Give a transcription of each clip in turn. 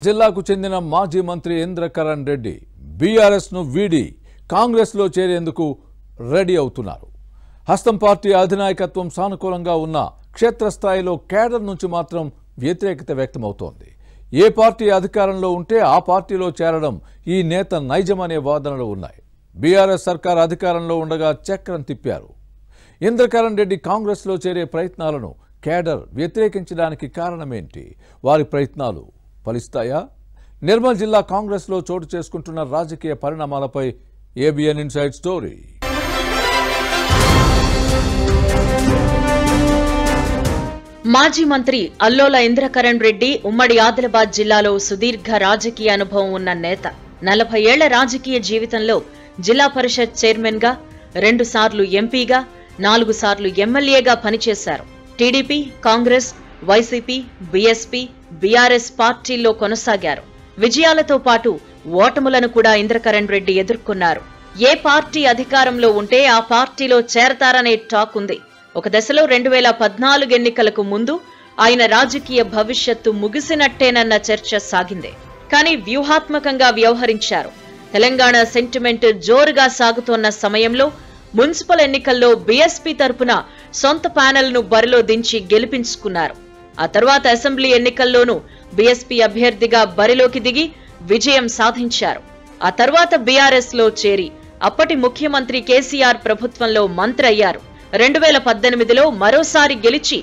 జిల్లాకు చెందిన మాజీ మంత్రి ఇంద్రకరణ్ రెడ్డి బీఆర్ఎస్ ను వీడి కాంగ్రెస్ లో చేరేందుకు రెడీ అవుతున్నారు. హస్తం పార్టీ అధినాయకత్వం సానుకూలంగా ఉన్న క్షేత్రస్థాయిలో కేడర్ నుంచి మాత్రం వ్యతిరేకత వ్యక్తమవుతోంది. ఏ పార్టీ అధికారంలో ఉంటే ఆ పార్టీలో చేరడం ఈ నేత నైజమనే వాదనలు ఉన్నాయి. బీఆర్ఎస్ సర్కార్ అధికారంలో ఉండగా చక్రం తిప్పారు. ఇంద్రకరణ్ రెడ్డి కాంగ్రెస్ లో చేరే ప్రయత్నాలను కేడర్ వ్యతిరేకించడానికి కారణమేంటి? వారి ప్రయత్నాలు ఫలిస్తాయా? నిర్మల్ జిల్లా కాంగ్రెస్ లో చోటు చేసుకుంటున్న రాజకీయ పరిణామాలపై ఏబిఎన్ ఇన్సైడ్ స్టోరీ. మాజీ మంత్రి అల్లోల ఇంద్రకరణ్ రెడ్డి ఉమ్మడి ఆదిలాబాద్ జిల్లాలో సుదీర్ఘ రాజకీయ అనుభవం ఉన్న నేత. 40 ఏళ్ల రాజకీయ జీవితంలో జిల్లా పరిషత్ చైర్మన్ గా, 2 సార్లు ఎంపీగా, 4 సార్లు ఎమ్మెల్యేగా పనిచేశారు. TDP, Congress, YCP, BSP, BRS పార్టీల్లో కొనసాగారు. విజయాలతో పాటు ఓటములను కూడా ఇంద్రకరణ్ రెడ్డి ఎదుర్కొన్నారు. ఏ పార్టీ అధికారంలో ఉంటే ఆ పార్టీలో చేరతారనే టాక్ ఉంది. ఒక దశలో 2014 ఎన్నికలకు ముందు ఆయన రాజకీయ భవిష్యత్తు ముగిసినట్టేనన్న చర్చ సాగింది. కానీ వ్యూహాత్మకంగా వ్యవహరించారు. తెలంగాణ సెంటిమెంట్ జోరుగా సాగుతోన్న సమయంలో మున్సిపల్ ఎన్నికల్లో బీఎస్పీ తరపున సొంత ప్యానెల్ ను బరిలో దించి గెలిపించుకున్నారు. ఆ తర్వాత అసెంబ్లీ ఎన్నికల్లోనూ బీఎస్పీ అభ్యర్థిగా బరిలోకి దిగి విజయం సాధించారు. ఆ తర్వాత బీఆర్ఎస్ లో చేరి అప్పటి ముఖ్యమంత్రి కేసీఆర్ ప్రభుత్వంలో మంత్రి అయ్యారు. 2018లో మరోసారి గెలిచి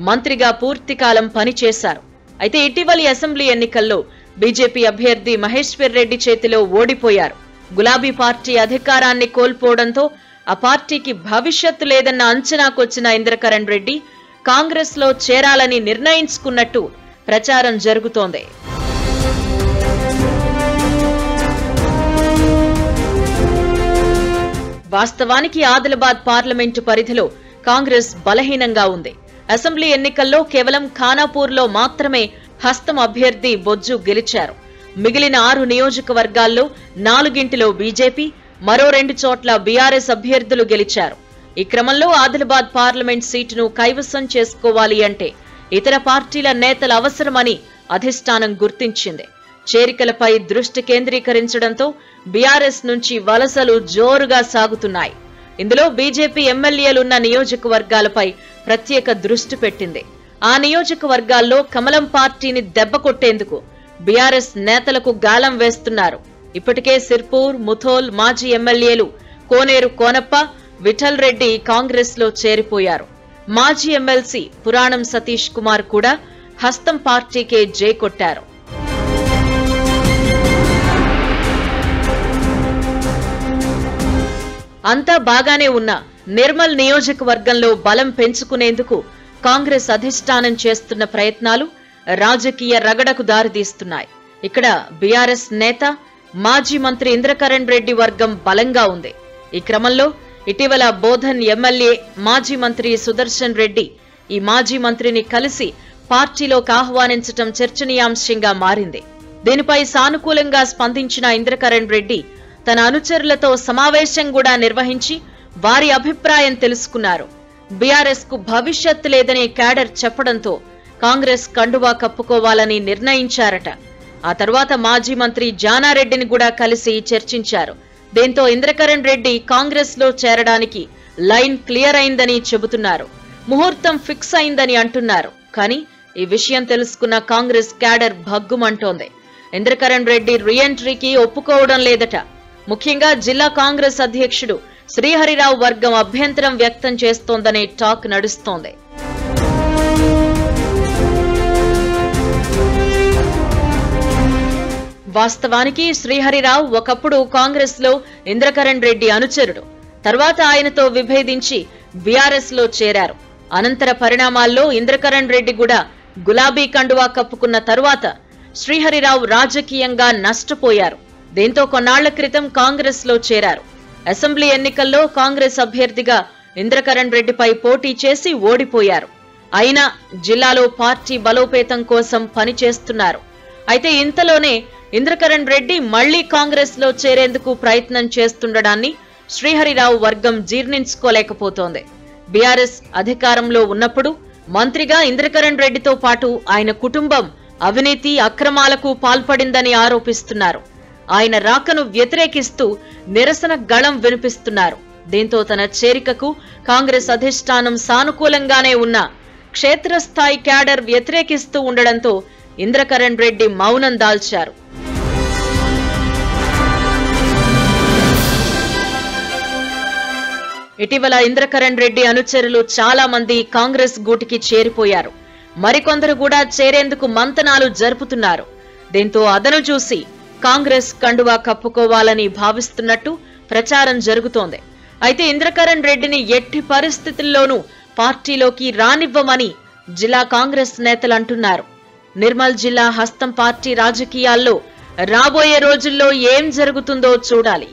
మంత్రిగా పూర్తికాలం పనిచేశారు. అయితే ఇటీవలి అసెంబ్లీ ఎన్నికల్లో బీజేపీ అభ్యర్థి మహేశ్వర్ రెడ్డి చేతిలో ఓడిపోయారు. గులాబీ పార్టీ అధికారాన్ని కోల్పోవడంతో ఆ పార్టీకి భవిష్యత్తు లేదన్న అంచనాకొచ్చిన ఇంద్రకరణ్ రెడ్డి కాంగ్రెస్ లో చేరాలని నిర్ణయించుకున్నట్టు ప్రచారం జరుగుతోంది. వాస్తవానికి ఆదిలాబాద్ పార్లమెంటు పరిధిలో కాంగ్రెస్ బలహీనంగా ఉంది. అసెంబ్లీ ఎన్నికల్లో కేవలం ఖానాపూర్లో మాత్రమే హస్తం అభ్యర్థి బొజ్జు గెలిచారు. మిగిలిన 6 నియోజకవర్గాల్లో 4 బీజేపీ, మరో 2 చోట్ల బీఆర్ఎస్ అభ్యర్థులు గెలిచారు. ఈ క్రమంలో ఆదిలాబాద్ పార్లమెంట్ సీటును కైవసం చేసుకోవాలి అంటే ఇతర పార్టీల నేతల అవసరమని అధిష్టానం గుర్తించింది. చేరికలపై దృష్టి కేంద్రీకరించడంతో బీఆర్ఎస్ నుంచి వలసలు జోరుగా సాగుతున్నాయి. ఇందులో బీజేపీ ఎమ్మెల్యేలున్న నియోజకవర్గాలపై ప్రత్యేక దృష్టి పెట్టింది. ఆ నియోజకవర్గాల్లో కమలం పార్టీని దెబ్బకొట్టేందుకు బీఆర్ఎస్ నేతలకు గాలం వేస్తున్నారు. ఇప్పటికే సిర్పూర్, ముథోల్ మాజీ ఎమ్మెల్యేలు కోనేరు కోనప్ప, విఠల్ రెడ్డి కాంగ్రెస్ లో చేరిపోయారు. మాజీ ఎమ్మెల్సీ పురాణం సతీష్ కుమార్ కూడా హస్తం పార్టీకే జై కొట్టారు. అంతా బాగానే ఉన్న నిర్మల్ నియోజకవర్గంలో బలం పెంచుకునేందుకు కాంగ్రెస్ అధిష్టానం చేస్తున్న ప్రయత్నాలు రాజకీయ రగడకు దారితీస్తున్నాయి. ఇక్కడ బీఆర్ఎస్ నేత మాజీ మంత్రి ఇంద్రకరణ్ రెడ్డి వర్గం బలంగా ఉంది. ఈ క్రమంలో ఇటీవల బోధన్ ఎమ్మెల్యే మాజీ మంత్రి సుదర్శన్ రెడ్డి ఈ మాజీ మంత్రిని కలిసి పార్టీలోకి ఆహ్వానించడం చర్చనీయాంశంగా మారింది. దీనిపై సానుకూలంగా స్పందించిన ఇంద్రకరణ్ రెడ్డి తన అనుచరులతో సమావేశం కూడా నిర్వహించి వారి అభిప్రాయం తెలుసుకున్నారు. బీఆర్ఎస్ కు భవిష్యత్తు లేదనే క్యాడర్ చెప్పడంతో కాంగ్రెస్ కండువా కప్పుకోవాలని నిర్ణయించారట. ఆ తర్వాత మాజీ మంత్రి జానారెడ్డిని కూడా కలిసి చర్చించారు. దీంతో ఇంద్రకరణ్ రెడ్డి కాంగ్రెస్ లో చేరడానికి లైన్ క్లియర్ అయిందని చెబుతున్నారు. ముహూర్తం ఫిక్స్ అయిందని అంటున్నారు. కానీ ఈ విషయం తెలుసుకున్న కాంగ్రెస్ క్యాడర్ భగ్గుమంటోంది. ఇంద్రకరణ్ రెడ్డి రీఎంట్రీకి ఒప్పుకోవడం లేదట. ముఖ్యంగా జిల్లా కాంగ్రెస్ అధ్యక్షుడు శ్రీహరిరావు వర్గం అభ్యంతరం వ్యక్తం చేస్తోందనే టాక్ నడుస్తోంది. వాస్తవానికి శ్రీహరిరావు ఒకప్పుడు కాంగ్రెస్ లో ఇంద్రకరణ్ రెడ్డి అనుచరుడు. తర్వాత ఆయనతో విభేదించి బీఆర్ఎస్ లో చేరారు. అనంతర పరిణామాల్లో ఇంద్రకరణ్ రెడ్డి కూడా గులాబీ కండువా కప్పుకున్న తరువాత శ్రీహరిరావు రాజకీయంగా నష్టపోయారు. దీంతో కొన్నాళ్ల క్రితం కాంగ్రెస్ లో చేరారు. అసెంబ్లీ ఎన్నికల్లో కాంగ్రెస్ అభ్యర్థిగా ఇంద్రకరణ్ రెడ్డిపై పోటీ చేసి ఓడిపోయారు. అయినా జిల్లాలో పార్టీ బలోపేతం కోసం పనిచేస్తున్నారు. అయితే ఇంతలోనే ఇంద్రకరణ్ రెడ్డి మళ్లీ కాంగ్రెస్ లో చేరేందుకు ప్రయత్నం చేస్తుండడాన్ని శ్రీహరిరావు వర్గం జీర్ణించుకోలేకపోతోంది. బీఆర్ఎస్ అధికారంలో ఉన్నప్పుడు మంత్రిగా ఇంద్రకరణ్ రెడ్డితో పాటు ఆయన కుటుంబం అవినీతి అక్రమాలకు పాల్పడిందని ఆరోపిస్తున్నారు. ఆయన రాకను వ్యతిరేకిస్తూ నిరసన గళం వినిపిస్తున్నారు. దీంతో తన చేరికకు కాంగ్రెస్ అధిష్టానం సానుకూలంగానే ఉన్న క్షేత్రస్థాయి క్యాడర్ వ్యతిరేకిస్తూ ఉండడంతో ఇంద్రకరణ్ రెడ్డి మౌనం దాల్చారు. ఇటీవల ఇంద్రకరణ్ రెడ్డి అనుచరులు చాలా మంది కాంగ్రెస్ గూటికి చేరిపోయారు. మరికొందరు కూడా చేరేందుకు మంతనాలు జరుపుతున్నారు. దీంతో అదను చూసి కాంగ్రెస్ కండువా కప్పుకోవాలని భావిస్తున్నట్టు ప్రచారం జరుగుతోంది. అయితే ఇంద్రకరణ్ రెడ్డిని ఎట్టి పరిస్థితుల్లోనూ పార్టీలోకి రానివ్వమని జిల్లా కాంగ్రెస్ నేతలు అంటున్నారు. నిర్మల్ జిల్లా హస్తం పార్టీ రాజకీయాల్లో రాబోయే రోజుల్లో ఏం జరుగుతుందో చూడాలి.